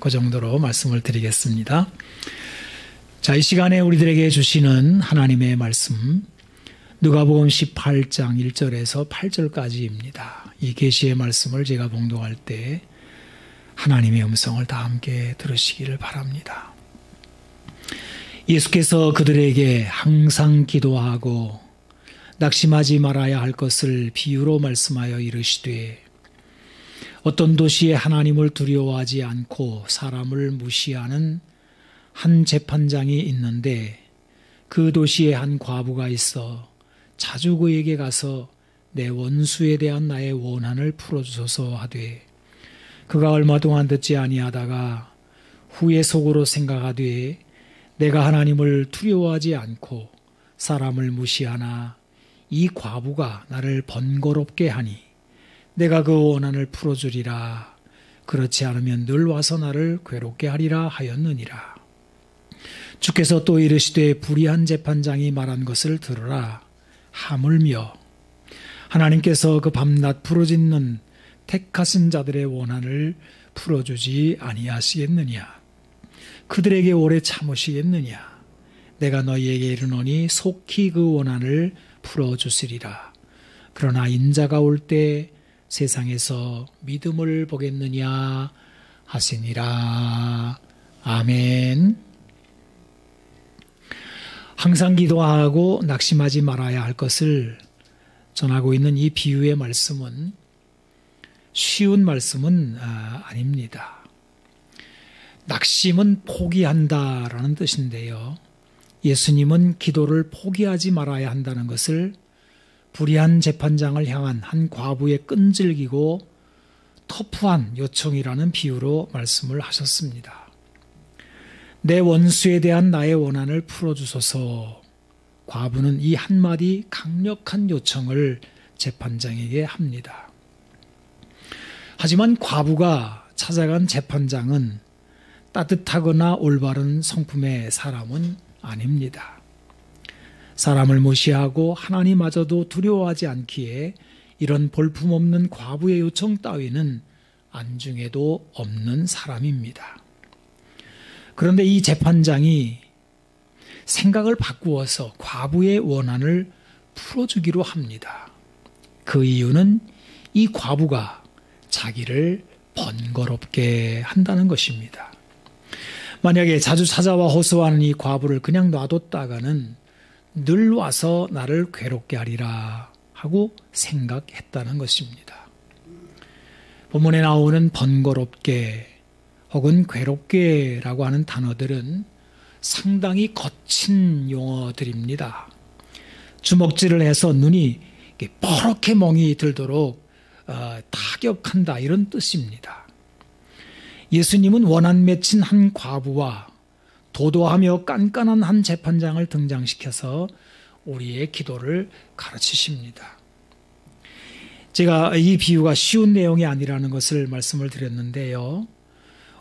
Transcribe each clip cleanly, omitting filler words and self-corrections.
그 정도로 말씀을 드리겠습니다. 자, 이 시간에 우리들에게 주시는 하나님의 말씀, 누가복음 18장 1절에서 8절까지입니다. 이 계시의 말씀을 제가 봉독할 때 하나님의 음성을 다 함께 들으시기를 바랍니다. 예수께서 그들에게 항상 기도하고 낙심하지 말아야 할 것을 비유로 말씀하여 이르시되, 어떤 도시에 하나님을 두려워하지 않고 사람을 무시하는 한 재판장이 있는데, 그 도시에 한 과부가 있어 자주 그에게 가서 내 원수에 대한 나의 원한을 풀어주소서 하되, 그가 얼마 동안 듣지 아니하다가 후에 속으로 생각하되, 내가 하나님을 두려워하지 않고 사람을 무시하나 이 과부가 나를 번거롭게 하니 내가 그 원한을 풀어주리라. 그렇지 않으면 늘 와서 나를 괴롭게 하리라 하였느니라. 주께서 또 이르시되, 불의한 재판장이 말한 것을 들으라. 하물며 하나님께서 그 밤낮 부르짖는 택하신 자들의 원한을 풀어주지 아니하시겠느냐? 그들에게 오래 참으시겠느냐? 내가 너희에게 이르노니 속히 그 원한을 풀어주시리라. 그러나 인자가 올 때 세상에서 믿음을 보겠느냐 하시니라. 아멘. 항상 기도하고 낙심하지 말아야 할 것을 전하고 있는 이 비유의 말씀은 쉬운 말씀은 아닙니다. 낙심은 포기한다라는 뜻인데요. 예수님은 기도를 포기하지 말아야 한다는 것을 불의한 재판장을 향한 한 과부의 끈질기고 터프한 요청이라는 비유로 말씀을 하셨습니다. 내 원수에 대한 나의 원한을 풀어주소서. 과부는 이 한마디 강력한 요청을 재판장에게 합니다. 하지만 과부가 찾아간 재판장은 따뜻하거나 올바른 성품의 사람은 아닙니다. 사람을 무시하고 하나님마저도 두려워하지 않기에 이런 볼품없는 과부의 요청 따위는 안중에도 없는 사람입니다. 그런데 이 재판장이 생각을 바꾸어서 과부의 원한을 풀어주기로 합니다. 그 이유는 이 과부가 자기를 번거롭게 한다는 것입니다. 만약에 자주 찾아와 호소하는 이 과부를 그냥 놔뒀다가는 늘 와서 나를 괴롭게 하리라 하고 생각했다는 것입니다. 본문에 나오는 번거롭게 혹은 괴롭게라고 하는 단어들은 상당히 거친 용어들입니다. 주먹질을 해서 눈이 퍼렇게 멍이 들도록 타격한다, 이런 뜻입니다. 예수님은 원한 맺힌 한 과부와 도도하며 깐깐한 한 재판장을 등장시켜서 우리의 기도를 가르치십니다. 제가 이 비유가 쉬운 내용이 아니라는 것을 말씀을 드렸는데요.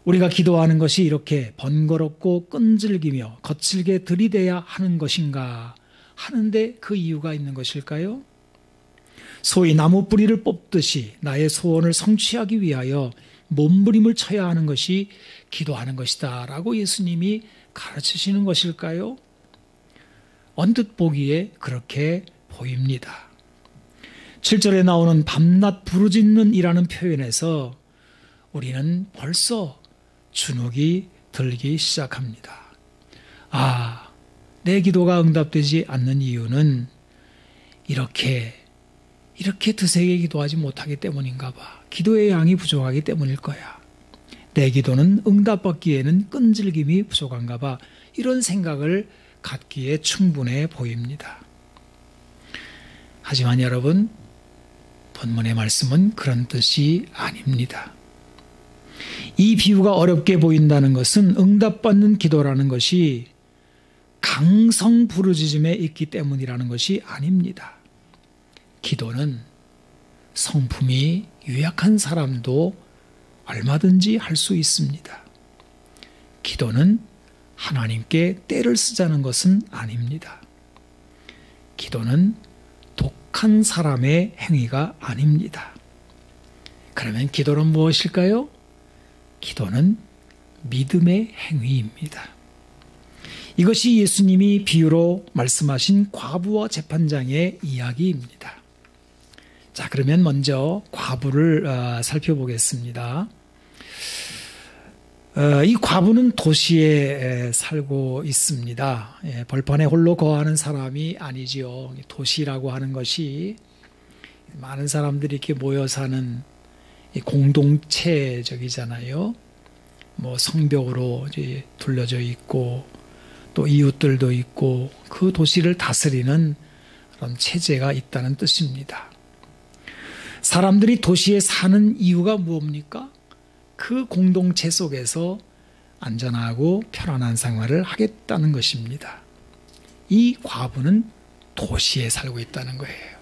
우리가 기도하는 것이 이렇게 번거롭고 끈질기며 거칠게 들이대야 하는 것인가 하는데 그 이유가 있는 것일까요? 소위 나무 뿌리를 뽑듯이 나의 소원을 성취하기 위하여 몸부림을 쳐야 하는 것이 기도하는 것이다 라고 예수님이 가르치시는 것일까요? 언뜻 보기에 그렇게 보입니다. 7절에 나오는 밤낮 부르짖는 이라는 표현에서 우리는 벌써 주눅이 들기 시작합니다. 내 기도가 응답되지 않는 이유는 이렇게 드세게 기도하지 못하기 때문인가 봐. 기도의 양이 부족하기 때문일 거야. 내 기도는 응답받기에는 끈질김이 부족한가 봐. 이런 생각을 갖기에 충분해 보입니다. 하지만 여러분, 본문의 말씀은 그런 뜻이 아닙니다. 이 비유가 어렵게 보인다는 것은 응답받는 기도라는 것이 강성 부르짖음에 있기 때문이라는 것이 아닙니다. 기도는 성품이 유약한 사람도 얼마든지 할 수 있습니다. 기도는 하나님께 때를 쓰자는 것은 아닙니다. 기도는 독한 사람의 행위가 아닙니다. 그러면 기도는 무엇일까요? 기도는 믿음의 행위입니다. 이것이 예수님이 비유로 말씀하신 과부와 재판장의 이야기입니다. 자, 그러면 먼저 과부를 살펴보겠습니다. 이 과부는 도시에 살고 있습니다. 벌판에 홀로 거하는 사람이 아니지요. 도시라고 하는 것이 많은 사람들이 이렇게 모여 사는 공동체적이잖아요. 뭐 성벽으로 이제 둘러져 있고 또 이웃들도 있고 그 도시를 다스리는 그런 체제가 있다는 뜻입니다. 사람들이 도시에 사는 이유가 무엇입니까? 그 공동체 속에서 안전하고 편안한 생활을 하겠다는 것입니다. 이 과부는 도시에 살고 있다는 거예요.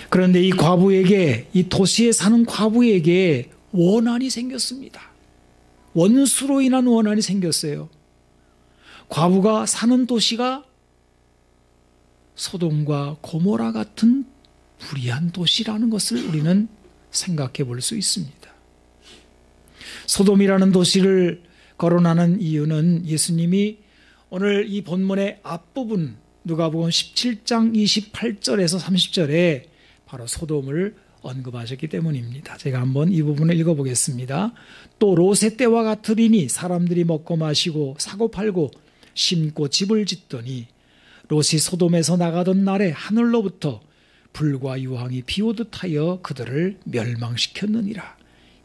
그런데 이 과부에게, 이 도시에 사는 과부에게 원한이 생겼습니다. 원수로 인한 원한이 생겼어요. 과부가 사는 도시가 소돔과 고모라 같은 불의한 도시라는 것을 우리는 생각해 볼 수 있습니다. 소돔이라는 도시를 거론하는 이유는 예수님이 오늘 이 본문의 앞부분 누가복음 17장 28절에서 30절에 바로 소돔을 언급하셨기 때문입니다. 제가 한번 이 부분을 읽어보겠습니다. 또 롯의 때와 같으리니 사람들이 먹고 마시고 사고 팔고 심고 집을 짓더니 롯이 소돔에서 나가던 날에 하늘로부터 불과 유황이 비오듯 하여 그들을 멸망시켰느니라.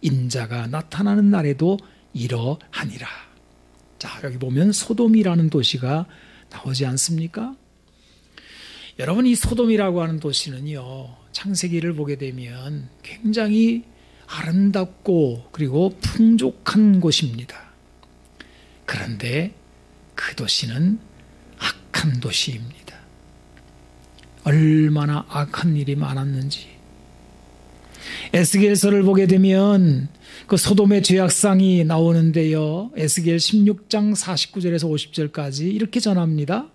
인자가 나타나는 날에도 이러하니라. 자, 여기 보면 소돔이라는 도시가 나오지 않습니까? 여러분, 이 소돔이라고 하는 도시는요, 창세기를 보게 되면 굉장히 아름답고 그리고 풍족한 곳입니다. 그런데 그 도시는 악한 도시입니다. 얼마나 악한 일이 많았는지. 에스겔서를 보게 되면 그 소돔의 죄악상이 나오는데요. 에스겔 16장 49절에서 50절까지 이렇게 전합니다.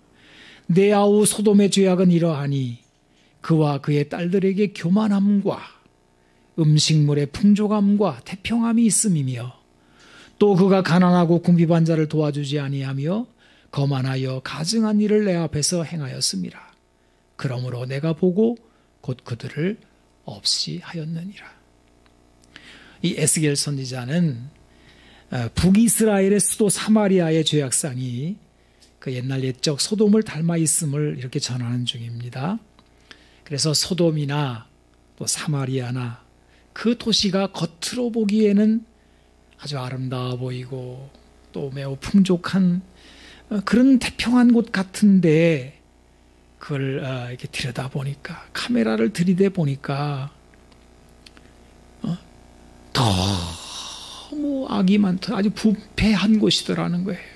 내 아우 소돔의 죄악은 이러하니 그와 그의 딸들에게 교만함과 음식물의 풍족함과 태평함이 있음이며 또 그가 가난하고 궁핍한 자를 도와주지 아니하며 거만하여 가증한 일을 내 앞에서 행하였음이라. 그러므로 내가 보고 곧 그들을 없이 하였느니라. 이 에스겔 선지자는 북이스라엘의 수도 사마리아의 죄악상이 그 옛날 옛적 소돔을 닮아 있음을 이렇게 전하는 중입니다. 그래서 소돔이나 또 사마리아나 그 도시가 겉으로 보기에는 아주 아름다워 보이고 또 매우 풍족한 그런 태평한 곳 같은데 그걸 이렇게 들여다보니까, 카메라를 들이대 보니까 너무 악이 많다. 아주 부패한 곳이더라는 거예요.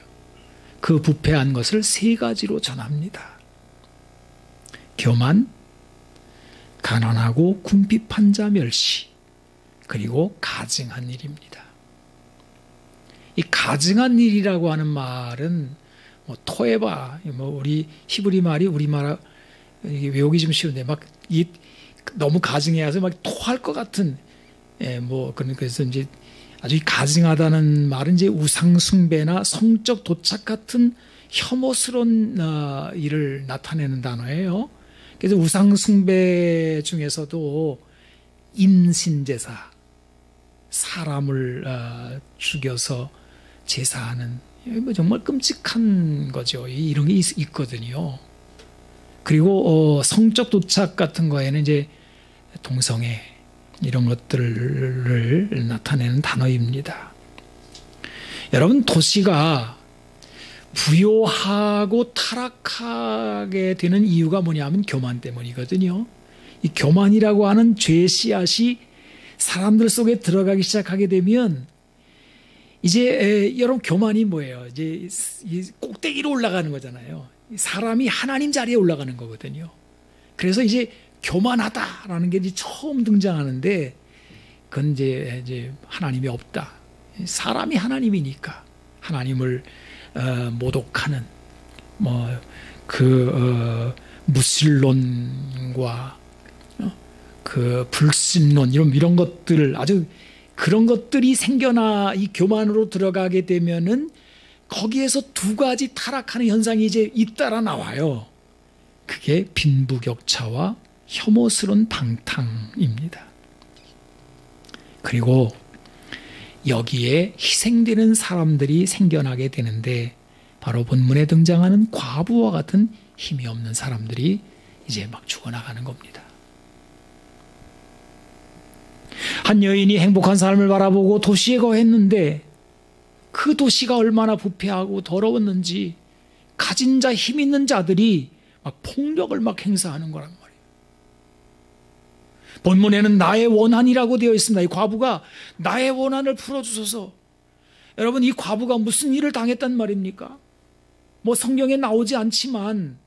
그 부패한 것을 세 가지로 전합니다. 교만, 가난하고 궁핍한 자 멸시, 그리고 가증한 일입니다. 이 가증한 일이라고 하는 말은 뭐 토에바, 뭐 우리 히브리 말이 우리말 외우기 좀 쉬운데 막 너무 가증해서 막 토할 것 같은, 뭐 그래서 이제 아주 가증하다는 말은 이제 우상숭배나 성적 도착 같은 혐오스러운 일을 나타내는 단어예요. 그래서 우상숭배 중에서도 인신제사, 사람을 죽여서 제사하는, 정말 끔찍한 거죠. 이런 게 있거든요. 그리고 성적 도착 같은 거에는 이제 동성애, 이런 것들을 나타내는 단어입니다. 여러분, 도시가 부요하고 타락하게 되는 이유가 뭐냐면 교만 때문이거든요. 이 교만이라고 하는 죄의 씨앗이 사람들 속에 들어가기 시작하게 되면 이제 여러분, 교만이 뭐예요? 이제 꼭대기로 올라가는 거잖아요. 사람이 하나님 자리에 올라가는 거거든요. 그래서 이제 교만하다라는 게 이제 처음 등장하는데, 그건 이제 하나님이 없다. 사람이 하나님이니까 하나님을 모독하는 무신론과 그 불신론 이런 것들을 아주 그런 것들이 생겨나 이 교만으로 들어가게 되면은 거기에서 두 가지 타락하는 현상이 이제 잇따라 나와요. 그게 빈부격차와 혐오스러운 방탕입니다. 그리고 여기에 희생되는 사람들이 생겨나게 되는데 바로 본문에 등장하는 과부와 같은 힘이 없는 사람들이 이제 막 죽어나가는 겁니다. 한 여인이 행복한 삶을 바라보고 도시에 거했는데 그 도시가 얼마나 부패하고 더러웠는지 가진 자, 힘 있는 자들이 막 폭력을 막 행사하는 거란 말이에요. 본문에는 나의 원한이라고 되어 있습니다. 이 과부가 나의 원한을 풀어주소서. 여러분, 이 과부가 무슨 일을 당했단 말입니까? 뭐 성경에 나오지 않지만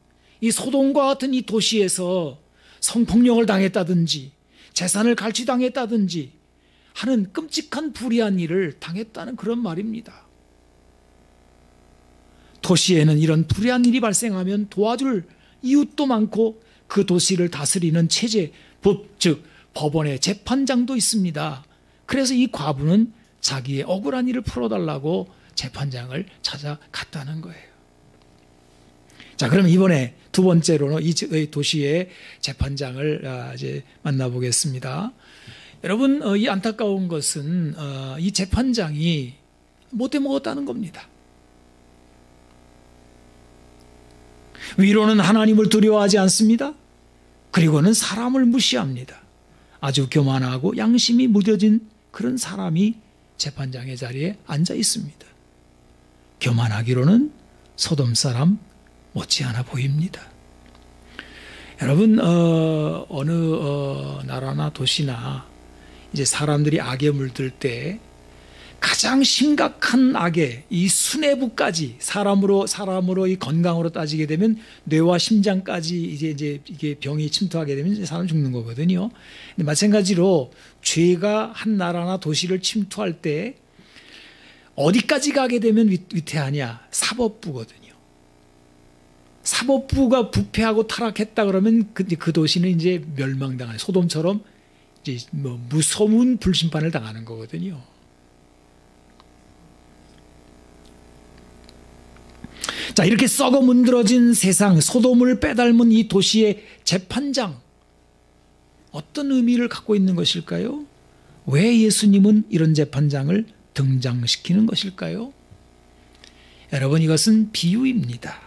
이 소돔과 같은 이 도시에서 성폭력을 당했다든지 재산을 갈취당했다든지 하는 끔찍한 불의한 일을 당했다는 그런 말입니다. 도시에는 이런 불의한 일이 발생하면 도와줄 이웃도 많고 그 도시를 다스리는 체제, 즉 법원의 재판장도 있습니다. 그래서 이 과부는 자기의 억울한 일을 풀어달라고 재판장을 찾아갔다는 거예요. 자, 그럼 이번에 두 번째로는 이 도시의 재판장을 이제 만나보겠습니다. 여러분, 이 안타까운 것은 이 재판장이 못해 먹었다는 겁니다. 위로는 하나님을 두려워하지 않습니다. 그리고는 사람을 무시합니다. 아주 교만하고 양심이 무뎌진 그런 사람이 재판장의 자리에 앉아 있습니다. 교만하기로는 소돔 사람 못지않아 보입니다. 여러분, 어느 나라나 도시나 이제 사람들이 악에 물들 때 가장 심각한 악에 이 수뇌부까지 사람으로 이 건강으로 따지게 되면 뇌와 심장까지 이제 이게 병이 침투하게 되면 이제 사람 죽는 거거든요. 근데 마찬가지로 죄가 한 나라나 도시를 침투할 때 어디까지 가게 되면 위태하냐? 사법부거든요. 사법부가 부패하고 타락했다 그러면 그 도시는 이제 멸망당하는 소돔처럼 이제 뭐 무소문 불심판을 당하는 거거든요. 자, 이렇게 썩어 문드러진 세상, 소돔을 빼닮은 이 도시의 재판장, 어떤 의미를 갖고 있는 것일까요? 왜 예수님은 이런 재판장을 등장시키는 것일까요? 여러분, 이것은 비유입니다.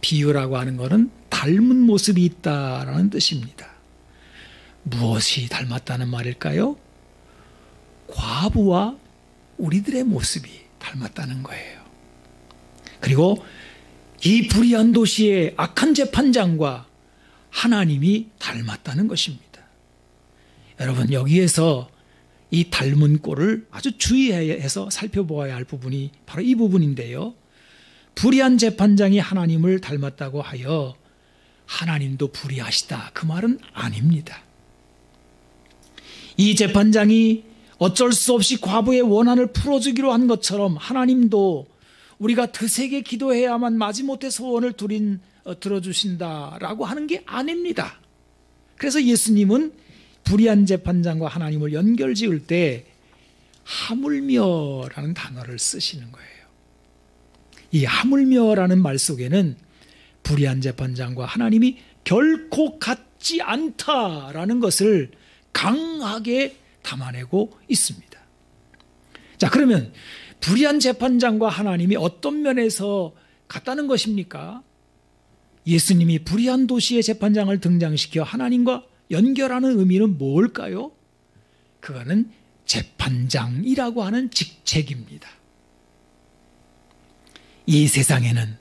비유라고 하는 것은 닮은 모습이 있다라는 뜻입니다. 무엇이 닮았다는 말일까요? 과부와 우리들의 모습이 닮았다는 거예요. 그리고 이 불의한 도시의 악한 재판장과 하나님이 닮았다는 것입니다. 여러분, 여기에서 이 닮은 꼴을 아주 주의해서 살펴보아야 할 부분이 바로 이 부분인데요. 불의한 재판장이 하나님을 닮았다고 하여 하나님도 불의하시다, 그 말은 아닙니다. 이 재판장이 어쩔 수 없이 과부의 원한을 풀어주기로 한 것처럼 하나님도 우리가 드세게 기도해야만 마지못해 소원을 들어주신다라고 하는 게 아닙니다. 그래서 예수님은 불의한 재판장과 하나님을 연결지을 때 하물며라는 단어를 쓰시는 거예요. 이 하물며라는 말 속에는 불의한 재판장과 하나님이 결코 같지 않다라는 것을 강하게 담아내고 있습니다. 자, 그러면 불의한 재판장과 하나님이 어떤 면에서 같다는 것입니까? 예수님이 불의한 도시의 재판장을 등장시켜 하나님과 연결하는 의미는 뭘까요? 그거는 재판장이라고 하는 직책입니다. 이 세상에는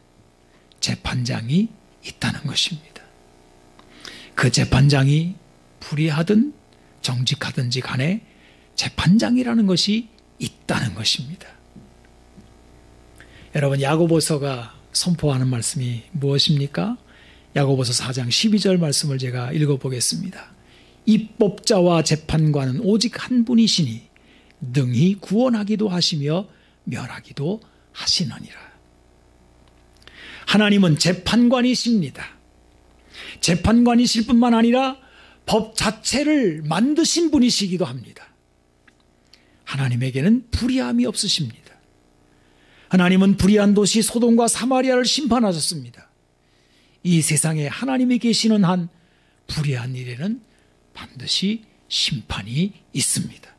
재판장이 있다는 것입니다. 그 재판장이 불의하든 정직하든지 간에 재판장이라는 것이 있다는 것입니다. 여러분, 야고보서가 선포하는 말씀이 무엇입니까? 야고보서 4장 12절 말씀을 제가 읽어보겠습니다. 입법자와 재판관은 오직 한 분이시니 능히 구원하기도 하시며 멸하기도 하시느니라. 하나님은 재판관이십니다. 재판관이실 뿐만 아니라 법 자체를 만드신 분이시기도 합니다. 하나님에게는 불의함이 없으십니다. 하나님은 불의한 도시 소돔과 사마리아를 심판하셨습니다. 이 세상에 하나님이 계시는 한 불의한 일에는 반드시 심판이 있습니다.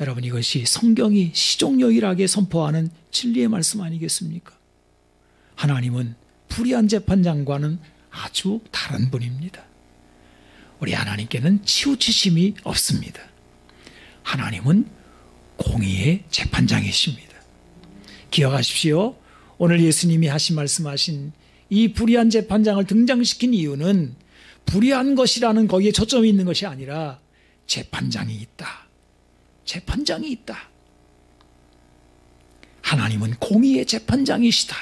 여러분, 이것이 성경이 시종유일하게 선포하는 진리의 말씀 아니겠습니까? 하나님은 불의한 재판장과는 아주 다른 분입니다. 우리 하나님께는 치우치심이 없습니다. 하나님은 공의의 재판장이십니다. 기억하십시오. 오늘 예수님이 말씀하신 이 불의한 재판장을 등장시킨 이유는 불의한 것이라는 거기에 초점이 있는 것이 아니라 재판장이 있다. 재판장이 있다. 하나님은 공의의 재판장이시다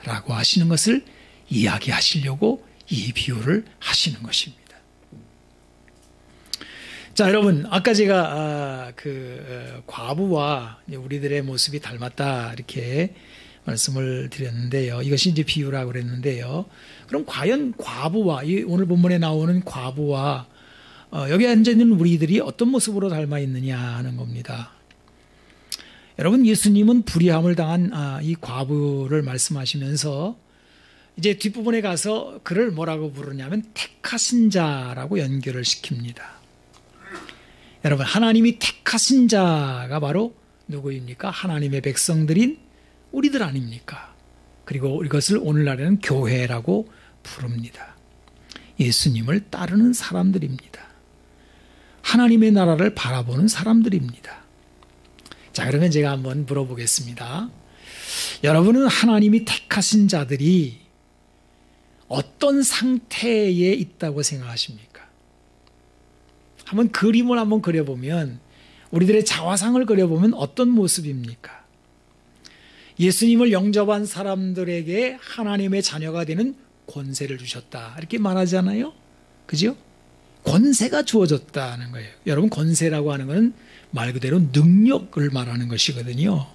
라고 하시는 것을 이야기하시려고 이 비유를 하시는 것입니다. 자, 여러분, 아까 제가 과부와 우리들의 모습이 닮았다 이렇게 말씀을 드렸는데요. 이것이 이제 비유라고 그랬는데요. 그럼 과연 과부와 오늘 본문에 나오는 과부와 여기 앉아 있는 우리들이 어떤 모습으로 닮아 있느냐 하는 겁니다. 여러분, 예수님은 불의함을 당한 이 과부를 말씀하시면서 이제 뒷부분에 가서 그를 뭐라고 부르냐면 택하신 자라고 연결을 시킵니다. 여러분, 하나님이 택하신 자가 바로 누구입니까? 하나님의 백성들인 우리들 아닙니까? 그리고 이것을 오늘날에는 교회라고 부릅니다. 예수님을 따르는 사람들입니다. 하나님의 나라를 바라보는 사람들입니다. 자, 그러면 제가 한번 물어보겠습니다. 여러분은 하나님이 택하신 자들이 어떤 상태에 있다고 생각하십니까? 한번 그림을 한번 그려보면, 우리들의 자화상을 그려보면 어떤 모습입니까? 예수님을 영접한 사람들에게 하나님의 자녀가 되는 권세를 주셨다 이렇게 말하잖아요. 그죠? 권세가 주어졌다는 거예요. 여러분, 권세라고 하는 것은 말 그대로 능력을 말하는 것이거든요.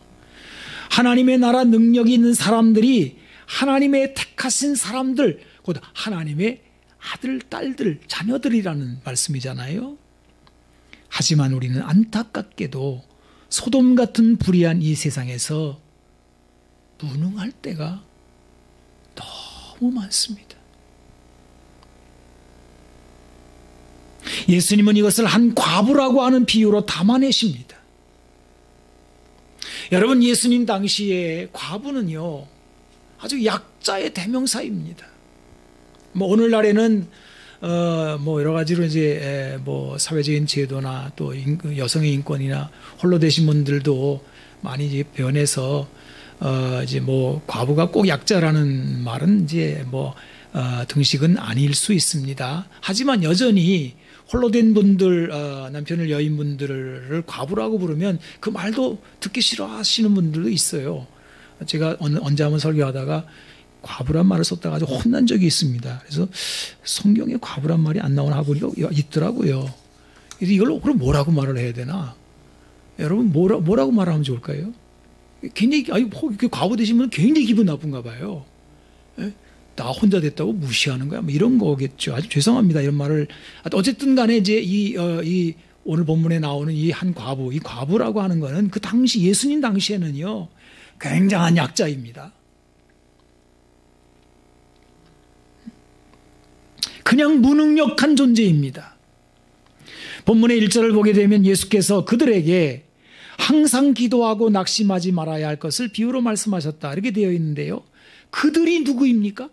하나님의 나라 능력이 있는 사람들이 하나님의 택하신 사람들, 곧 하나님의 아들, 딸들, 자녀들이라는 말씀이잖아요. 하지만 우리는 안타깝게도 소돔 같은 불의한 이 세상에서 무능할 때가 너무 많습니다. 예수님은 이것을 한 과부라고 하는 비유로 담아내십니다. 여러분, 예수님 당시에 과부는요, 아주 약자의 대명사입니다. 오늘날에는 여러 가지로 이제 사회적인 제도나 또 여성의 인권이나 홀로 되신 분들도 많이 이제 변해서 이제 과부가 꼭 약자라는 말은 이제 등식은 아닐 수 있습니다. 하지만 여전히 홀로 된 분들, 남편을 여인 분들을 과부라고 부르면 그 말도 듣기 싫어하시는 분들도 있어요. 제가 언제 한번 설교하다가 과부란 말을 썼다가 아주 혼난 적이 있습니다. 그래서 성경에 과부란 말이 안 나오나 하고 있더라고요. 그래서 이걸 그럼 뭐라고 말을 해야 되나? 여러분, 뭐라고 말하면 좋을까요? 굉장히, 과부 되시면 굉장히 기분 나쁜가 봐요. 예? 나 혼자 됐다고 무시하는 거야? 이런 거겠죠. 아주 죄송합니다. 이런 말을. 어쨌든 간에 이제 이 오늘 본문에 나오는 이 한 과부, 이 과부라고 하는 거는 그 당시, 예수님 당시에는요, 굉장한 약자입니다. 그냥 무능력한 존재입니다. 본문의 1절을 보게 되면 예수께서 그들에게 항상 기도하고 낙심하지 말아야 할 것을 비유로 말씀하셨다 이렇게 되어 있는데요. 그들이 누구입니까?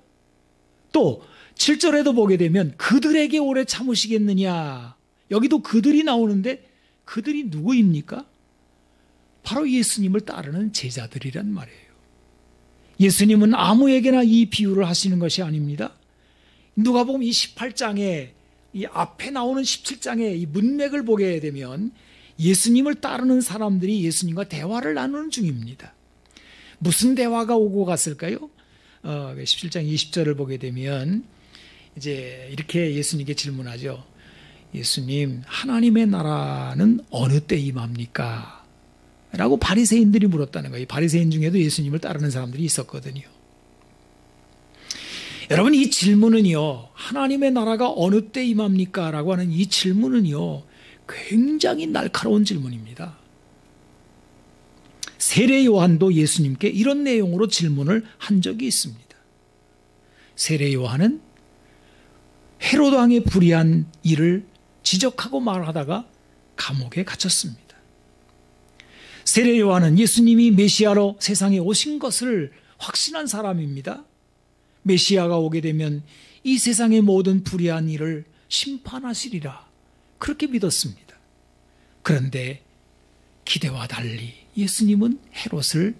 또 7절에도 보게 되면 그들에게 오래 참으시겠느냐, 여기도 그들이 나오는데 그들이 누구입니까? 바로 예수님을 따르는 제자들이란 말이에요. 예수님은 아무에게나 이 비유를 하시는 것이 아닙니다. 누가복음 28장에 이 앞에 나오는 17장의 이 문맥을 보게 되면 예수님을 따르는 사람들이 예수님과 대화를 나누는 중입니다. 무슨 대화가 오고 갔을까요? 17장 20절을 보게 되면 이제 이렇게 예수님께 질문하죠. 예수님, 하나님의 나라는 어느 때 임합니까? 라고 바리새인들이 물었다는 거예요. 바리새인 중에도 예수님을 따르는 사람들이 있었거든요. 여러분, 이 질문은요, 하나님의 나라가 어느 때 임합니까? 라고 하는 이 질문은요, 굉장히 날카로운 질문입니다. 세례 요한도 예수님께 이런 내용으로 질문을 한 적이 있습니다. 세례 요한은 헤로드 왕의 불의한 일을 지적하고 말하다가 감옥에 갇혔습니다. 세례 요한은 예수님이 메시아로 세상에 오신 것을 확신한 사람입니다. 메시아가 오게 되면 이 세상의 모든 불의한 일을 심판하시리라, 그렇게 믿었습니다. 그런데 기대와 달리 예수님은 헤롯을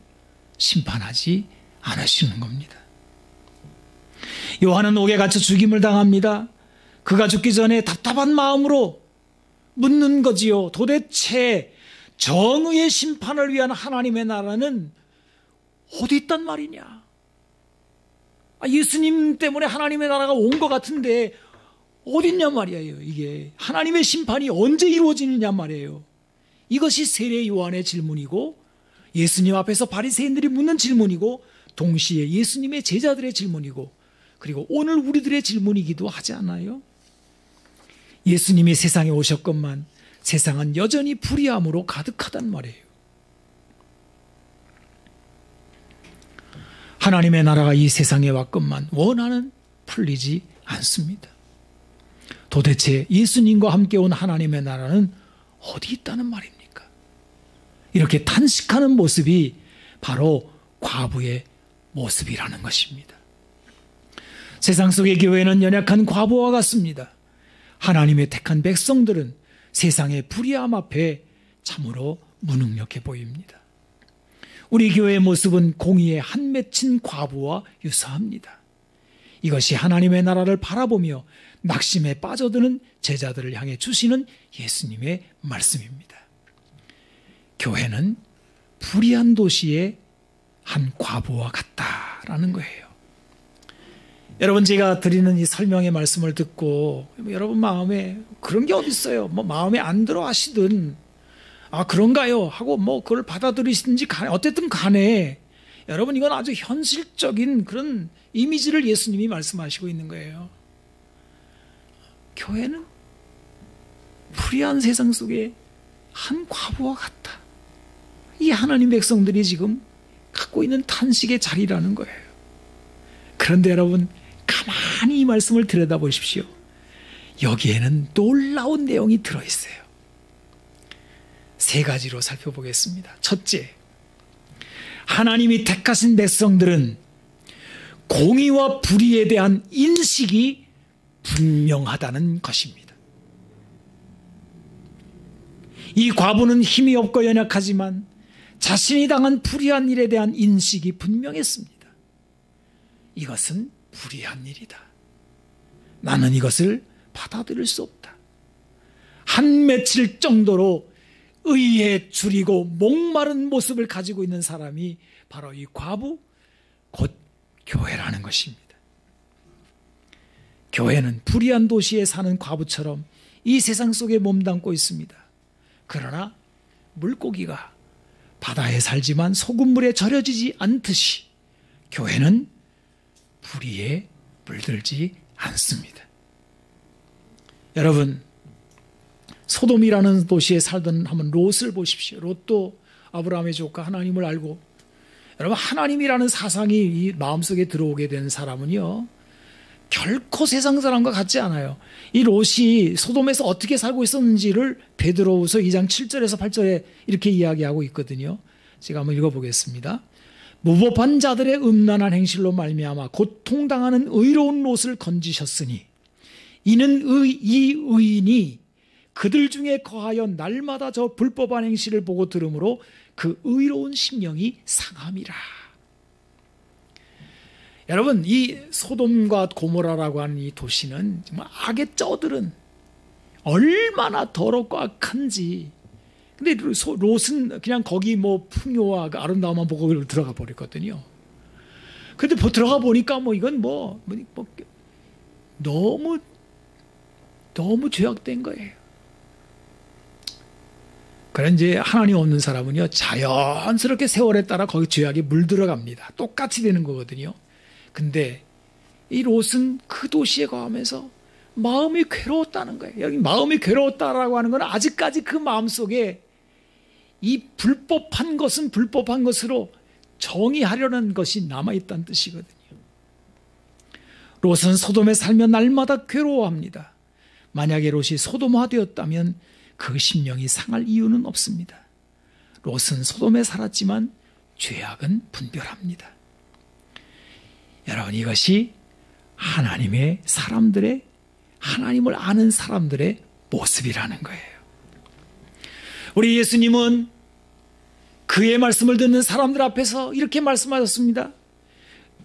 심판하지 않으시는 겁니다. 요한은 옥에 갇혀 죽임을 당합니다. 그가 죽기 전에 답답한 마음으로 묻는 거지요. 도대체 정의의 심판을 위한 하나님의 나라는 어디 있단 말이냐? 예수님 때문에 하나님의 나라가 온 것 같은데 어디 있냐 말이에요. 이게 하나님의 심판이 언제 이루어지느냐 말이에요. 이것이 세례 요한의 질문이고, 예수님 앞에서 바리새인들이 묻는 질문이고, 동시에 예수님의 제자들의 질문이고, 그리고 오늘 우리들의 질문이기도 하지 않아요? 예수님이 세상에 오셨건만 세상은 여전히 불의함으로 가득하단 말이에요. 하나님의 나라가 이 세상에 왔건만 원한은 풀리지 않습니다. 도대체 예수님과 함께 온 하나님의 나라는 어디 있다는 말입니까? 이렇게 탄식하는 모습이 바로 과부의 모습이라는 것입니다. 세상 속의 교회는 연약한 과부와 같습니다. 하나님의 택한 백성들은 세상의 불의함 앞에 참으로 무능력해 보입니다. 우리 교회의 모습은 공의에 한 맺힌 과부와 유사합니다. 이것이 하나님의 나라를 바라보며 낙심에 빠져드는 제자들을 향해 주시는 예수님의 말씀입니다. 교회는 불의한 도시의 한 과부와 같다라는 거예요. 여러분, 제가 드리는 이 설명의 말씀을 듣고 여러분 마음에 그런 게 어디 있어요? 마음에 안 들어 하시든, 그런가요? 하고 그걸 받아들이시든지 어쨌든 간에 여러분, 이건 아주 현실적인 그런 이미지를 예수님이 말씀하시고 있는 거예요. 교회는 불의한 세상 속에 한 과부와 같다. 이 하나님 백성들이 지금 갖고 있는 탄식의 자리라는 거예요. 그런데 여러분, 가만히 이 말씀을 들여다보십시오. 여기에는 놀라운 내용이 들어있어요. 세 가지로 살펴보겠습니다. 첫째, 하나님이 택하신 백성들은 공의와 불의에 대한 인식이 분명하다는 것입니다. 이 과부는 힘이 없고 연약하지만 자신이 당한 불의한 일에 대한 인식이 분명했습니다. 이것은 불의한 일이다. 나는 이것을 받아들일 수 없다. 한 맺힐 정도로 의에 줄이고 목마른 모습을 가지고 있는 사람이 바로 이 과부, 곧 교회라는 것입니다. 교회는 불의한 도시에 사는 과부처럼 이 세상 속에 몸담고 있습니다. 그러나 물고기가 바다에 살지만 소금물에 절여지지 않듯이 교회는 불의에 물들지 않습니다. 여러분, 소돔이라는 도시에 살던 한번 롯을 보십시오. 롯도 아브라함의 조카 하나님을 알고, 여러분, 하나님이라는 사상이 이 마음속에 들어오게 된 사람은요, 결코 세상 사람과 같지 않아요. 이 롯이 소돔에서 어떻게 살고 있었는지를 베드로후서 2장 7절에서 8절에 이렇게 이야기하고 있거든요. 제가 한번 읽어보겠습니다. 무법한 자들의 음란한 행실로 말미암아 고통당하는 의로운 롯을 건지셨으니 이는 이 의인이 그들 중에 거하여 날마다 저 불법한 행실을 보고 들으므로 그 의로운 심령이 상함이라. 여러분, 이 소돔과 고모라라고 하는 이 도시는 정말 악의 쩌들은 얼마나 더럽고 악한지. 근데 롯은 그냥 거기 풍요와 그 아름다움만 보고 들어가 버렸거든요. 근데 들어가 보니까 이건 너무 죄악된 거예요. 그래, 이제 하나님 없는 사람은요, 자연스럽게 세월에 따라 거기 죄악이 물들어갑니다. 똑같이 되는 거거든요. 근데 이 롯은 그 도시에 거하면서 마음이 괴로웠다는 거예요. 여기 마음이 괴로웠다라고 하는 건 아직까지 그 마음속에 이 불법한 것은 불법한 것으로 정의하려는 것이 남아있다는 뜻이거든요. 롯은 소돔에 살며 날마다 괴로워합니다. 만약에 롯이 소돔화되었다면 그 심령이 상할 이유는 없습니다. 롯은 소돔에 살았지만 죄악은 분별합니다. 여러분, 이것이 하나님의 사람들의, 하나님을 아는 사람들의 모습이라는 거예요. 우리 예수님은 그의 말씀을 듣는 사람들 앞에서 이렇게 말씀하셨습니다.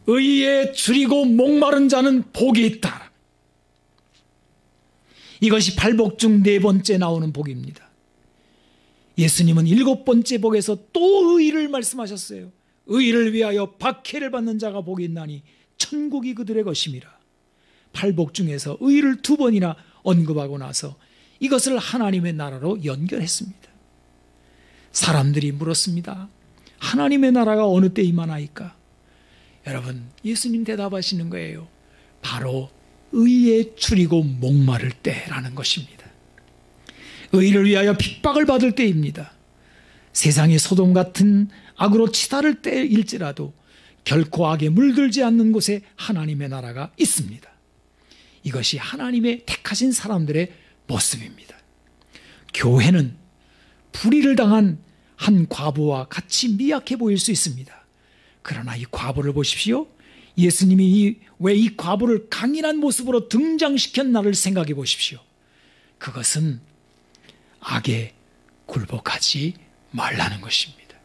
의에 줄이고 목마른 자는 복이 있다. 이것이 팔복 중 4번째 나오는 복입니다. 예수님은 7번째 복에서 또 의를 말씀하셨어요. 의를 위하여 박해를 받는 자가 복이 있나니 천국이 그들의 것임이라. 팔복 중에서 의를 2번이나 언급하고 나서 이것을 하나님의 나라로 연결했습니다. 사람들이 물었습니다. 하나님의 나라가 어느 때 임하나이까? 여러분, 예수님 대답하시는 거예요. 바로 의에 줄이고 목마를 때라는 것입니다. 의를 위하여 핍박을 받을 때입니다. 세상의 소돔 같은 악으로 치달을 때일지라도 결코 악에 물들지 않는 곳에 하나님의 나라가 있습니다. 이것이 하나님의 택하신 사람들의 모습입니다. 교회는 불의를 당한 한 과부와 같이 미약해 보일 수 있습니다. 그러나 이 과부를 보십시오. 예수님이 왜 이 과부를 강인한 모습으로 등장시켰나를 생각해 보십시오. 그것은 악에 굴복하지 말라는 것입니다.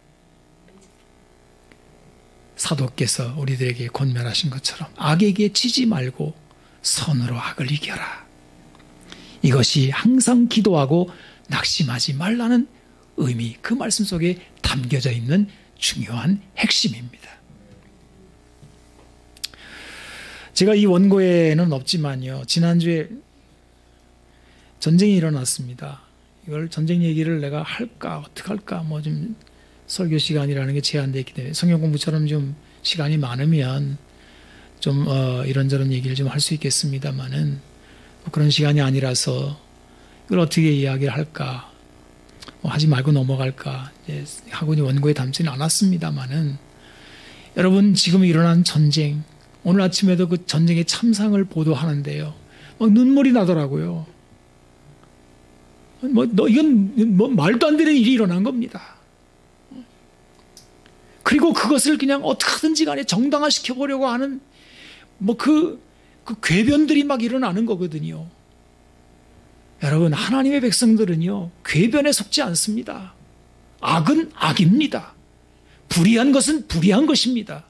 사도께서 우리들에게 권면하신 것처럼 악에게 지지 말고 선으로 악을 이겨라. 이것이 항상 기도하고 낙심하지 말라는 의미, 그 말씀 속에 담겨져 있는 중요한 핵심입니다. 제가 이 원고에는 없지만요, 지난주에 전쟁이 일어났습니다. 이걸 전쟁 얘기를 내가 할까 어떡할까 좀 설교 시간이라는 게 제한되어 있기 때문에 성경 공부처럼 좀 시간이 많으면 좀 이런저런 얘기를 좀 할 수 있겠습니다만은 그런 시간이 아니라서 이걸 어떻게 이야기를 할까, 하지 말고 넘어갈까 하고 원고에 담지는 않았습니다만은, 여러분, 지금 일어난 전쟁, 오늘 아침에도 그 전쟁의 참상을 보도하는데요, 눈물이 나더라고요. 이건 말도 안 되는 일이 일어난 겁니다. 그리고 그것을 그냥 어떻게든지 간에 정당화시켜 보려고 하는 그 궤변들이 막 일어나는 거거든요. 여러분, 하나님의 백성들은요, 궤변에 속지 않습니다. 악은 악입니다. 불의한 것은 불의한 것입니다.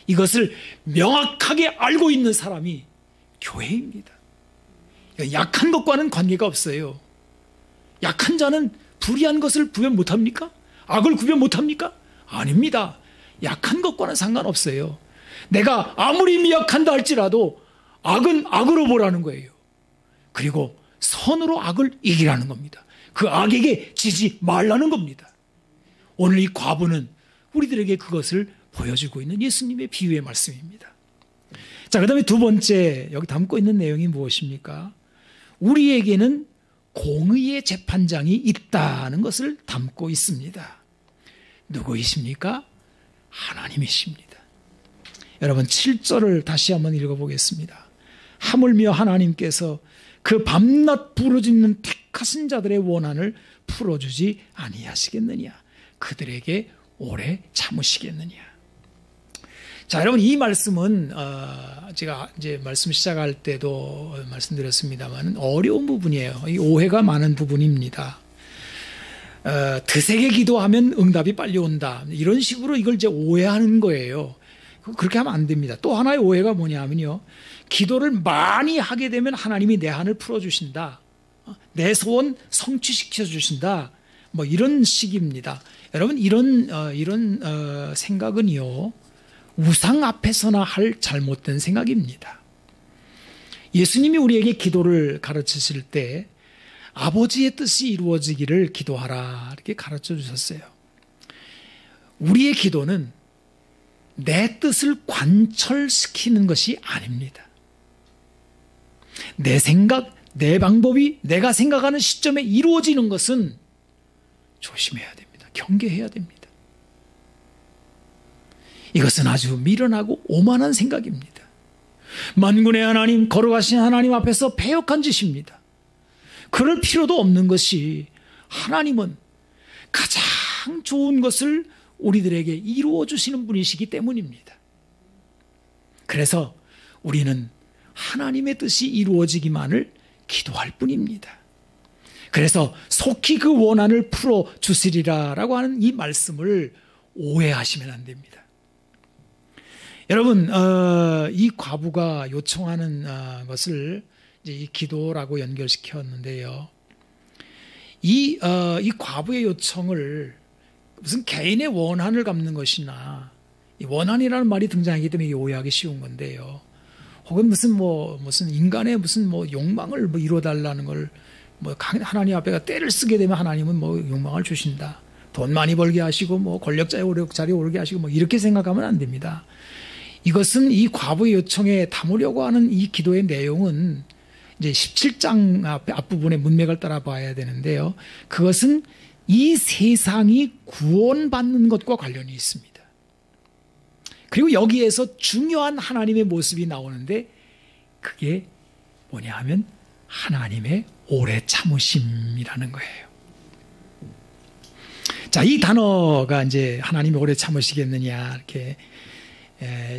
이것을 명확하게 알고 있는 사람이 교회입니다. 약한 것과는 관계가 없어요. 약한 자는 불의한 것을 구별 못합니까? 악을 구별 못합니까? 아닙니다. 약한 것과는 상관없어요. 내가 아무리 미약한다 할지라도 악은 악으로 보라는 거예요. 그리고 선으로 악을 이기라는 겁니다. 그 악에게 지지 말라는 겁니다. 오늘 이 과부는 우리들에게 그것을 보여주고 있는 예수님의 비유의 말씀입니다. 자, 그 다음에 2번째 여기 담고 있는 내용이 무엇입니까? 우리에게는 공의의 재판장이 있다는 것을 담고 있습니다. 누구이십니까? 하나님이십니다. 여러분, 7절을 다시 한번 읽어보겠습니다. 하물며 하나님께서 그 밤낮 부르짖는 택하신 자들의 원한을 풀어주지 아니하시겠느냐? 그들에게 오래 참으시겠느냐? 자, 여러분, 이 말씀은 제가 이제 말씀 시작할 때도 말씀드렸습니다만 어려운 부분이에요. 이 오해가 많은 부분입니다. 드세게 기도하면 응답이 빨리 온다, 이런 식으로 이걸 이제 오해하는 거예요. 그렇게 하면 안 됩니다. 또 하나의 오해가 뭐냐면요, 기도를 많이 하게 되면 하나님이 내 한을 풀어주신다, 내 소원 성취시켜 주신다, 이런 식입니다. 여러분, 이런 생각은요, 우상 앞에서나 할 잘못된 생각입니다. 예수님이 우리에게 기도를 가르치실 때 아버지의 뜻이 이루어지기를 기도하라, 이렇게 가르쳐 주셨어요. 우리의 기도는 내 뜻을 관철시키는 것이 아닙니다. 내 생각, 내 방법이 내가 생각하는 시점에 이루어지는 것은 조심해야 됩니다. 경계해야 됩니다. 이것은 아주 미련하고 오만한 생각입니다. 만군의 하나님, 거룩하신 하나님 앞에서 패역한 짓입니다. 그럴 필요도 없는 것이 하나님은 가장 좋은 것을 우리들에게 이루어 주시는 분이시기 때문입니다. 그래서 우리는 하나님의 뜻이 이루어지기만을 기도할 뿐입니다. 그래서 속히 그 원한을 풀어 주시리라라고 하는 이 말씀을 오해하시면 안 됩니다. 여러분, 이 과부가 요청하는 것을 이제 이 기도라고 연결시켰는데요. 이 과부의 요청을 무슨 개인의 원한을 갚는 것이나, 이 원한이라는 말이 등장하기 때문에 이게 오해하기 쉬운 건데요. 혹은 무슨 인간의 무슨 욕망을 이루어달라는 걸 하나님 앞에가 때를 쓰게 되면 하나님은 욕망을 주신다. 돈 많이 벌게 하시고 권력 자리에 오르게 하시고 이렇게 생각하면 안 됩니다. 이것은 이 과부의 요청에 담으려고 하는 이 기도의 내용은 이제 17장 앞부분의 문맥을 따라 봐야 되는데요. 그것은 이 세상이 구원받는 것과 관련이 있습니다. 그리고 여기에서 중요한 하나님의 모습이 나오는데 그게 뭐냐 하면 하나님의 오래 참으심이라는 거예요. 자, 이 단어가 이제 하나님이 오래 참으시겠느냐 이렇게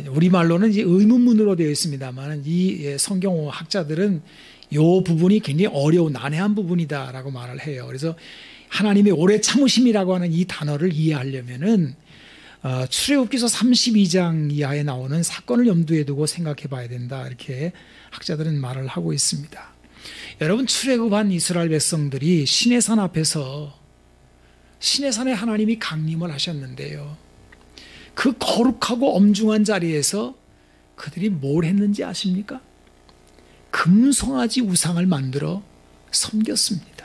우리말로는 이제 의문문으로 되어 있습니다만 이 성경 학자들은 이 부분이 굉장히 어려운 난해한 부분이다라고 말을 해요. 그래서 하나님의 오래 참으심이라고 하는 이 단어를 이해하려면은 출애굽기서 32장 이하에 나오는 사건을 염두에 두고 생각해 봐야 된다. 이렇게 학자들은 말을 하고 있습니다. 여러분, 출애굽한 이스라엘 백성들이 시내산 앞에서 시내산에 하나님이 강림을 하셨는데요. 그 거룩하고 엄중한 자리에서 그들이 뭘 했는지 아십니까? 금송아지 우상을 만들어 섬겼습니다.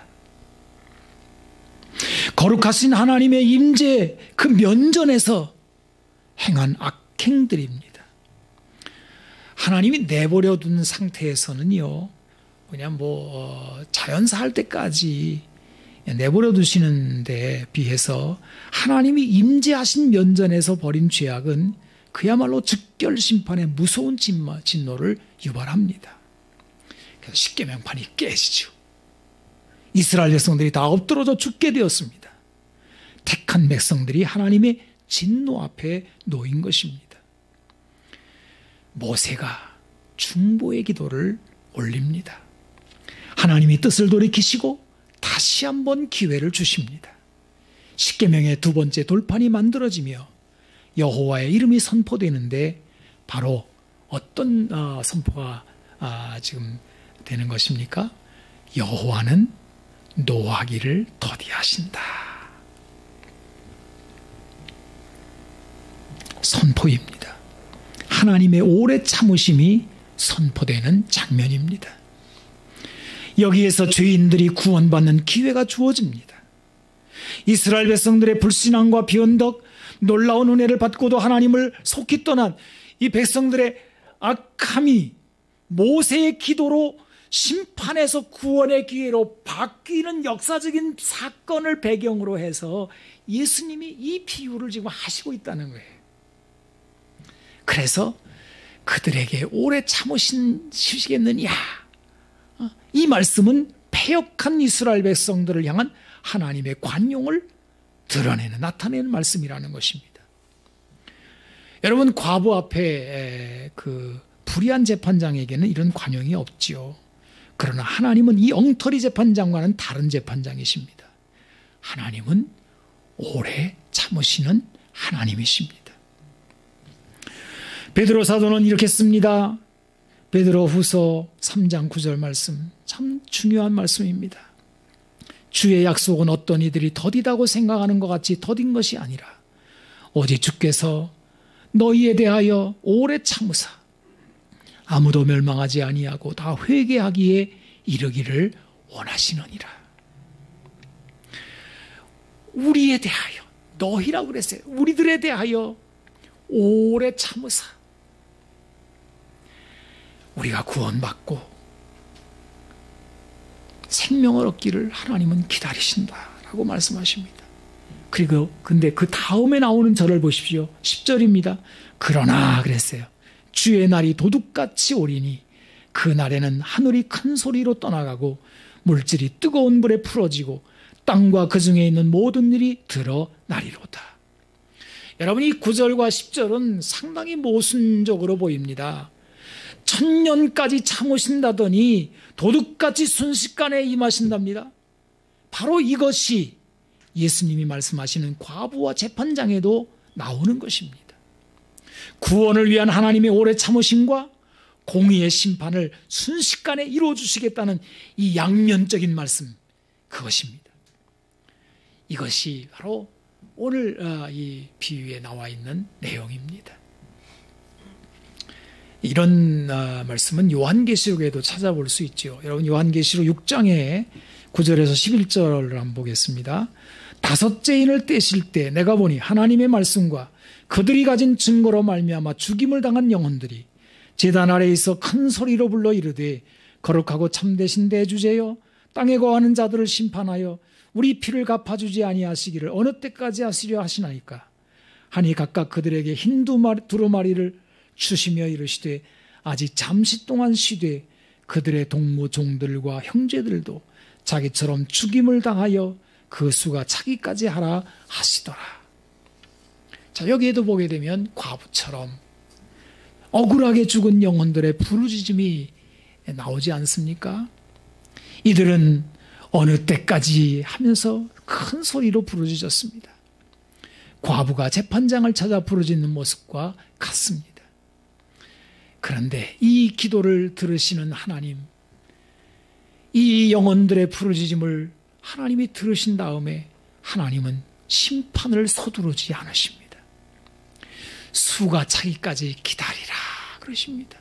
거룩하신 하나님의 임재 그 면전에서 행한 악행들입니다. 하나님이 내버려 둔 상태에서는요, 그냥 자연사 할 때까지 내버려 두시는데 비해서 하나님이 임재하신 면전에서 벌인 죄악은 그야말로 즉결 심판의 무서운 진노를 유발합니다. 그래서 십계명판이 깨지죠. 이스라엘 백성들이 다 엎드러져 죽게 되었습니다. 택한 백성들이 하나님의 진노 앞에 놓인 것입니다. 모세가 중보의 기도를 올립니다. 하나님이 뜻을 돌이키시고 다시 한번 기회를 주십니다. 십계명의 두 번째 돌판이 만들어지며 여호와의 이름이 선포되는데 바로 어떤 선포가 지금 되는 것입니까? 여호와는 노하기를 더디하신다. 선포입니다. 하나님의 오래 참으심이 선포되는 장면입니다. 여기에서 죄인들이 구원받는 기회가 주어집니다. 이스라엘 백성들의 불신앙과 비언덕, 놀라운 은혜를 받고도 하나님을 속히 떠난 이 백성들의 악함이 모세의 기도로 심판에서 구원의 기회로 바뀌는 역사적인 사건을 배경으로 해서 예수님이 이 비유를 지금 하시고 있다는 거예요. 그래서 그들에게 오래 참으시겠느냐, 이 말씀은 패역한 이스라엘 백성들을 향한 하나님의 관용을 드러내는, 나타내는 말씀이라는 것입니다. 여러분, 과부 앞에 그 불의한 재판장에게는 이런 관용이 없지요. 그러나 하나님은 이 엉터리 재판장과는 다른 재판장이십니다. 하나님은 오래 참으시는 하나님이십니다. 베드로 사도는 이렇게 씁니다. 베드로 후서 3장 9절 말씀, 참 중요한 말씀입니다. 주의 약속은 어떤 이들이 더디다고 생각하는 것 같이 더딘 것이 아니라 오직 주께서 너희에 대하여 오래 참으사 아무도 멸망하지 아니하고 다 회개하기에 이르기를 원하시느니라. 우리에 대하여, 너희라고 그랬어요. 우리들에 대하여 오래 참으사 우리가 구원받고 생명을 얻기를 하나님은 기다리신다라고 말씀하십니다. 그리고 근데 그 다음에 나오는 절을 보십시오. 10절입니다. 그러나 그랬어요. 주의 날이 도둑같이 오리니 그 날에는 하늘이 큰 소리로 떠나가고 물질이 뜨거운 불에 풀어지고 땅과 그 중에 있는 모든 일이 드러나리로다. 여러분, 이 9절과 10절은 상당히 모순적으로 보입니다. 천년까지 참으신다더니 도둑같이 순식간에 임하신답니다. 바로 이것이 예수님이 말씀하시는 과부와 재판장에도 나오는 것입니다. 구원을 위한 하나님의 오래 참으심과 공의의 심판을 순식간에 이루어주시겠다는 이 양면적인 말씀, 그것입니다. 이것이 바로 오늘 이 비유에 나와 있는 내용입니다. 이런 말씀은 요한계시록에도 찾아볼 수 있죠. 여러분, 요한계시록 6장에 9절에서 11절을 한번 보겠습니다. 다섯째 인을 떼실 때 내가 보니 하나님의 말씀과 그들이 가진 증거로 말미암아 죽임을 당한 영혼들이 제단 아래에 있어 큰 소리로 불러 이르되 거룩하고 참되신 대주제여 땅에 거하는 자들을 심판하여 우리 피를 갚아주지 아니하시기를 어느 때까지 하시려 하시나이까 하니 각각 그들에게 흰 두루마리를 주시며 이르시되 아직 잠시 동안 쉬되 그들의 동무 종들과 형제들도 자기처럼 죽임을 당하여 그 수가 차기까지 하라 하시더라. 자, 여기에도 보게 되면 과부처럼 억울하게 죽은 영혼들의 부르짖음이 나오지 않습니까? 이들은 어느 때까지 하면서 큰 소리로 부르짖었습니다. 과부가 재판장을 찾아 부르짖는 모습과 같습니다. 그런데 이 기도를 들으시는 하나님, 이 영혼들의 부르짖음을 하나님이 들으신 다음에 하나님은 심판을 서두르지 않으십니다. 수가 차기까지 기다리라 그러십니다.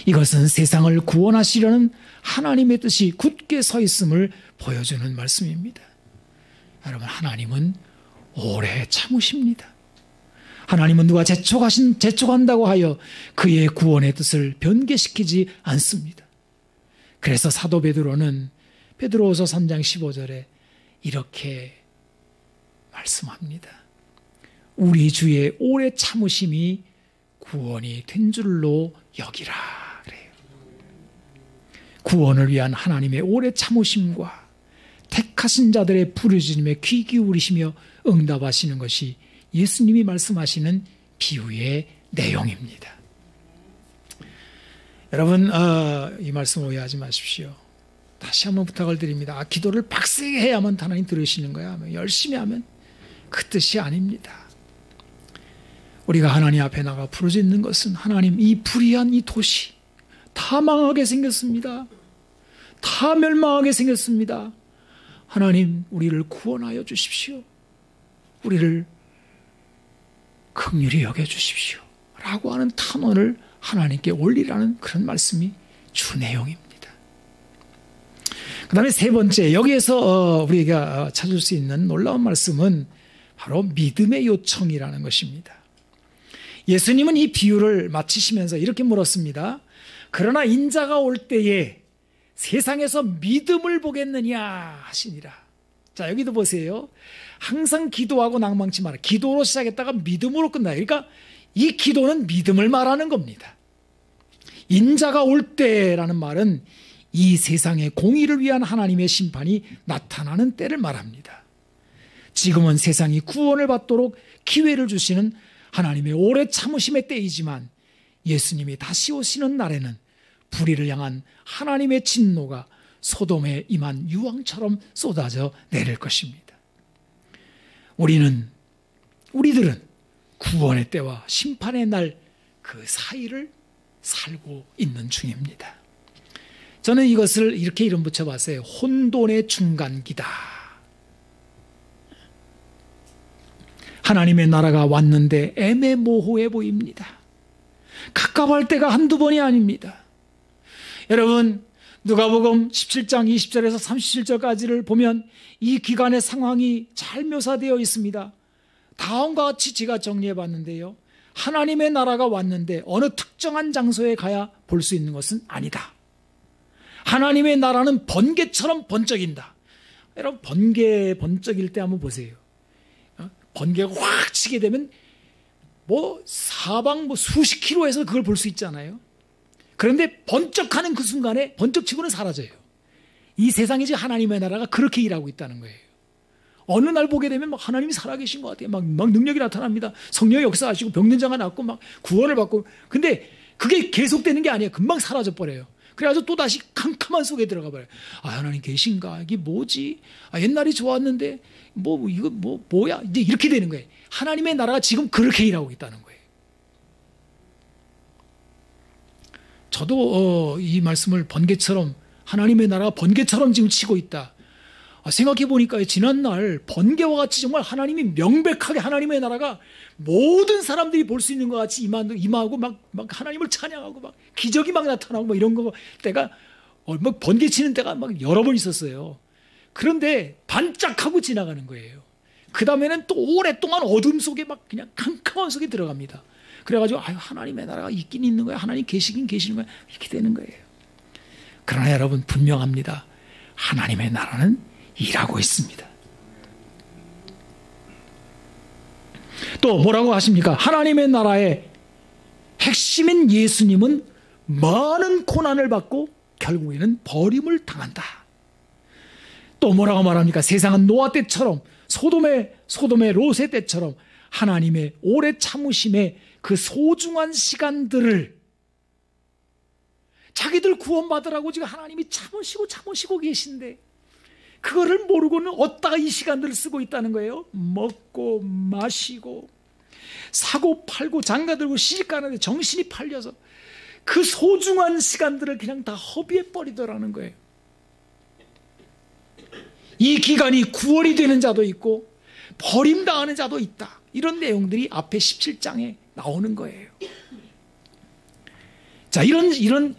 이것은 세상을 구원하시려는 하나님의 뜻이 굳게 서 있음을 보여주는 말씀입니다. 여러분, 하나님은 오래 참으십니다. 하나님은 누가 재촉한다고 하여 그의 구원의 뜻을 변개시키지 않습니다. 그래서 사도 베드로는 베드로후서 3장 15절에 이렇게 말씀합니다. 우리 주의 오래 참으심이 구원이 된 줄로 여기라 그래요. 구원을 위한 하나님의 오래 참으심과 택하신 자들의 부르짖음에 귀 기울이시며 응답하시는 것이 예수님이 말씀하시는 비유의 내용입니다. 여러분, 이 말씀 오해하지 마십시오. 다시 한번 부탁을 드립니다. 기도를 빡세게 해야만 하나님 들으시는 거야, 열심히 하면 그 뜻이 아닙니다. 우리가 하나님 앞에 나가 부르짖는 것은 하나님, 이 불의한 이 도시 다 망하게 생겼습니다. 다 멸망하게 생겼습니다. 하나님, 우리를 구원하여 주십시오. 우리를 긍휼히 여겨주십시오 라고 하는 탄원을 하나님께 올리라는 그런 말씀이 주 내용입니다. 그 다음에 세 번째, 여기에서 우리가 찾을 수 있는 놀라운 말씀은 바로 믿음의 요청이라는 것입니다. 예수님은 이 비유를 마치시면서 이렇게 물었습니다. 그러나 인자가 올 때에 세상에서 믿음을 보겠느냐 하시니라. 자, 여기도 보세요. 항상 기도하고 낭망치 마라. 기도로 시작했다가 믿음으로 끝나요. 그러니까 이 기도는 믿음을 말하는 겁니다. 인자가 올 때라는 말은 이 세상의 공의를 위한 하나님의 심판이 나타나는 때를 말합니다. 지금은 세상이 구원을 받도록 기회를 주시는 하나님의 오래 참으심의 때이지만 예수님이 다시 오시는 날에는 불의를 향한 하나님의 진노가 소돔에 임한 유황처럼 쏟아져 내릴 것입니다. 우리들은 구원의 때와 심판의 날 그 사이를 살고 있는 중입니다. 저는 이것을 이렇게 이름 붙여봤어요. 혼돈의 중간기다. 하나님의 나라가 왔는데 애매모호해 보입니다. 가까워할 때가 한두 번이 아닙니다. 여러분, 누가복음 17장 20절에서 37절까지를 보면 이 기간의 상황이 잘 묘사되어 있습니다. 다음과 같이 제가 정리해 봤는데요. 하나님의 나라가 왔는데 어느 특정한 장소에 가야 볼 수 있는 것은 아니다. 하나님의 나라는 번개처럼 번쩍인다. 여러분, 번개 번쩍일 때 한번 보세요. 번개가 확 치게 되면 사방 수십 킬로에서 그걸 볼 수 있잖아요. 그런데 번쩍하는 그 순간에 번쩍치고는 사라져요. 이 세상에 지금 하나님의 나라가 그렇게 일하고 있다는 거예요. 어느 날 보게 되면 막 하나님이 살아계신 것 같아요. 막 능력이 나타납니다. 성령이 역사하시고 병든 자가 낫고 막 구원을 받고. 근데 그게 계속되는 게 아니에요. 금방 사라져 버려요. 그래가지고 또 다시 캄캄한 속에 들어가 버려요. 하나님 계신가? 이게 뭐지? 옛날이 좋았는데 이거 뭐야? 이제 이렇게 되는 거예요. 하나님의 나라가 지금 그렇게 일하고 있다는 거예요. 저도 이 말씀을 번개처럼, 하나님의 나라가 번개처럼 지금 치고 있다. 생각해 보니까 지난날 번개와 같이 정말 하나님이 명백하게 하나님의 나라가 모든 사람들이 볼 수 있는 것 같이 임하고 막 하나님을 찬양하고 막 기적이 막 나타나고 막 이런 거 때가 막 번개 치는 때가 막 여러 번 있었어요. 그런데 반짝하고 지나가는 거예요. 그 다음에는 또 오랫동안 어둠 속에 막 그냥 캄캄한 속에 들어갑니다. 그래가지고 하나님의 나라가 있긴 있는 거야. 하나님 계시긴 계시는 거야. 이렇게 되는 거예요. 그러나 여러분 분명합니다. 하나님의 나라는 일하고 있습니다. 또 뭐라고 하십니까? 하나님의 나라의 핵심인 예수님은 많은 고난을 받고 결국에는 버림을 당한다. 또 뭐라고 말합니까? 세상은 노아 때처럼 소돔의 롯의 때처럼 하나님의 오래 참으심의 그 소중한 시간들을 자기들 구원받으라고 지금 하나님이 참으시고 계신데 그거를 모르고는 어디다가 이 시간들을 쓰고 있다는 거예요. 먹고 마시고 사고 팔고 장가들고 시집가는데 정신이 팔려서 그 소중한 시간들을 그냥 다 허비해 버리더라는 거예요. 이 기간이 구원이 되는 자도 있고 버림당하는 자도 있다. 이런 내용들이 앞에 17장에 나오는 거예요. 자, 이런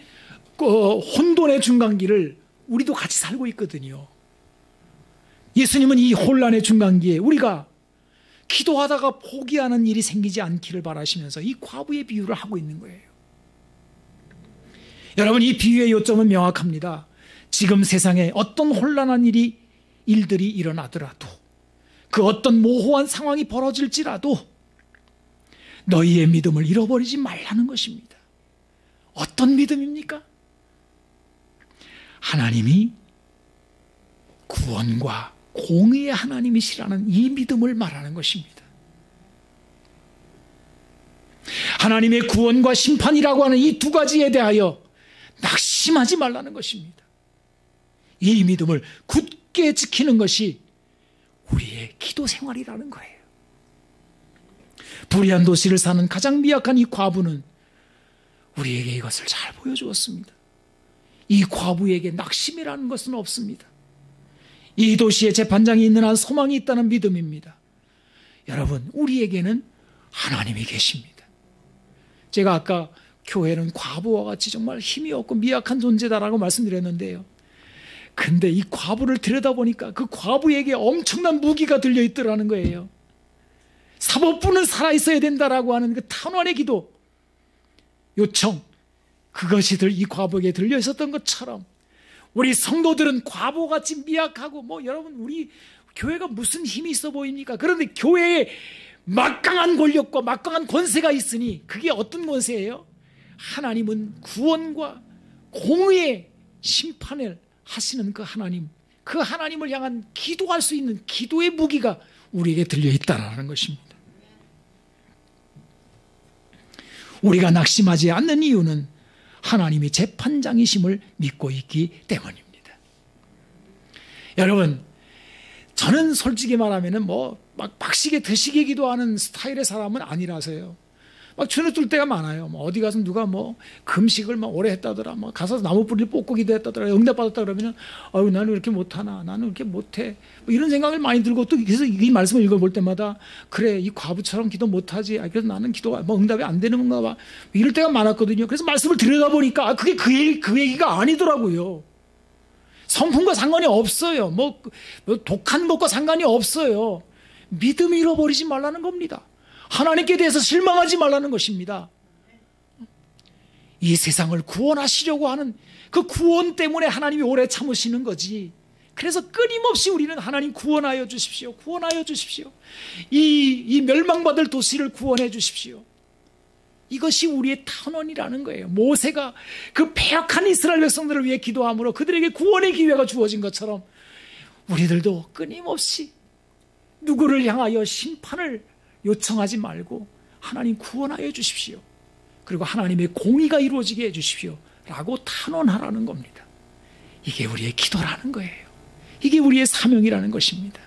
혼돈의 중간기를 우리도 같이 살고 있거든요. 예수님은 이 혼란의 중간기에 우리가 기도하다가 포기하는 일이 생기지 않기를 바라시면서 이 과부의 비유를 하고 있는 거예요. 여러분, 이 비유의 요점은 명확합니다. 지금 세상에 어떤 혼란한 일들이 일어나더라도 그 어떤 모호한 상황이 벌어질지라도 너희의 믿음을 잃어버리지 말라는 것입니다. 어떤 믿음입니까? 하나님이 구원과 공의의 하나님이시라는 이 믿음을 말하는 것입니다. 하나님의 구원과 심판이라고 하는 이 두 가지에 대하여 낙심하지 말라는 것입니다. 이 믿음을 굳게 지키는 것이 우리의 기도 생활이라는 거예요. 불의한 도시를 사는 가장 미약한 이 과부는 우리에게 이것을 잘 보여주었습니다. 이 과부에게 낙심이라는 것은 없습니다. 이 도시에 재판장이 있는 한 소망이 있다는 믿음입니다. 여러분, 우리에게는 하나님이 계십니다. 제가 아까 교회는 과부와 같이 정말 힘이 없고 미약한 존재다라고 말씀드렸는데요. 근데 이 과부를 들여다보니까 그 과부에게 엄청난 무기가 들려있더라는 거예요. 사법부는 살아있어야 된다라고 하는 그 탄원의 기도, 요청, 그것이 이 과부에게 들려있었던 것처럼 우리 성도들은 과부같이 미약하고 여러분 우리 교회가 무슨 힘이 있어 보입니까? 그런데 교회에 막강한 권력과 막강한 권세가 있으니 그게 어떤 권세예요? 하나님은 구원과 공의의 심판을 하시는 그 하나님을 향한 기도할 수 있는 기도의 무기가 우리에게 들려있다는 것입니다. 우리가 낙심하지 않는 이유는 하나님이 재판장이심을 믿고 있기 때문입니다. 여러분, 저는 솔직히 말하면 막 박식에 드시게 기도하는 스타일의 사람은 아니라서요. 막 주눅 들 때가 많아요. 어디 가서 누가 금식을 오래 했다더라. 가서 나무 뿌리를 뽑고 기도했다더라. 응답받았다 그러면 나는 왜 이렇게 못하나? 나는 왜 이렇게 못해? 이런 생각을 많이 들고 또 그래서 이 말씀을 읽어볼 때마다 그래, 이 과부처럼 기도 못하지. 그래서 나는 기도가 응답이 안 되는 건가 봐. 이럴 때가 많았거든요. 그래서 말씀을 들여다보니까 그게 그 얘기가 아니더라고요. 성품과 상관이 없어요. 독한 것과 상관이 없어요. 믿음 잃어버리지 말라는 겁니다. 하나님께 대해서 실망하지 말라는 것입니다. 이 세상을 구원하시려고 하는 그 구원 때문에 하나님이 오래 참으시는 거지. 그래서 끊임없이 우리는 하나님 구원하여 주십시오. 구원하여 주십시오. 이 멸망받을 도시를 구원해 주십시오. 이것이 우리의 탄원이라는 거예요. 모세가 그 패역한 이스라엘 백성들을 위해 기도함으로 그들에게 구원의 기회가 주어진 것처럼 우리들도 끊임없이 누구를 향하여 심판을 요청하지 말고 하나님 구원하여 주십시오. 그리고 하나님의 공의가 이루어지게 해 주십시오. 라고 탄원하라는 겁니다. 이게 우리의 기도라는 거예요. 이게 우리의 사명이라는 것입니다.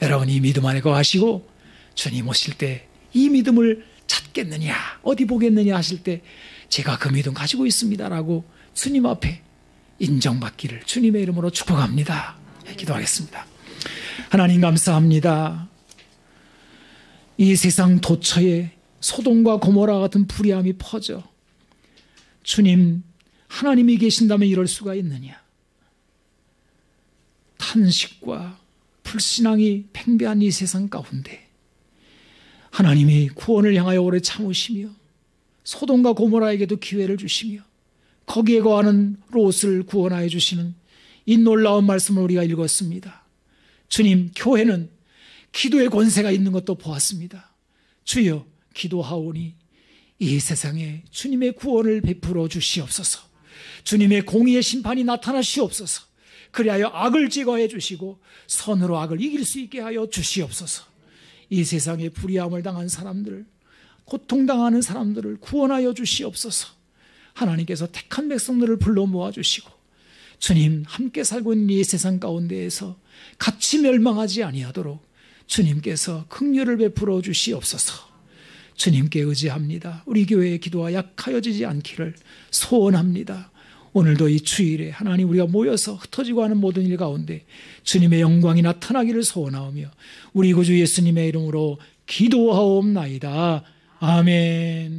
여러분, 이 믿음 안에 거하시고 주님 오실 때 이 믿음을 찾겠느냐, 어디 보겠느냐 하실 때 제가 그 믿음 가지고 있습니다라고 주님 앞에 인정받기를 주님의 이름으로 축복합니다. 기도하겠습니다. 하나님 감사합니다. 이 세상 도처에 소돔과 고모라 같은 불의함이 퍼져 주님, 하나님이 계신다면 이럴 수가 있느냐. 탄식과 불신앙이 팽배한 이 세상 가운데 하나님이 구원을 향하여 오래 참으시며 소돔과 고모라에게도 기회를 주시며 거기에 거하는 롯을 구원하여 주시는 이 놀라운 말씀을 우리가 읽었습니다. 주님, 교회는 기도의 권세가 있는 것도 보았습니다. 주여, 기도하오니 이 세상에 주님의 구원을 베풀어 주시옵소서. 주님의 공의의 심판이 나타나시옵소서. 그리하여 악을 제거해 주시고 선으로 악을 이길 수 있게 하여 주시옵소서. 이 세상에 불의함을 당한 사람들, 고통당하는 사람들을 구원하여 주시옵소서. 하나님께서 택한 백성들을 불러 모아주시고 주님, 함께 살고 있는 이 세상 가운데에서 같이 멸망하지 아니하도록 주님께서 긍휼을 베풀어 주시옵소서. 주님께 의지합니다. 우리 교회의 기도가 약하여지지 않기를 소원합니다. 오늘도 이 주일에 하나님, 우리가 모여서 흩어지고 하는 모든 일 가운데 주님의 영광이 나타나기를 소원하오며 우리 구주 예수님의 이름으로 기도하옵나이다. 아멘.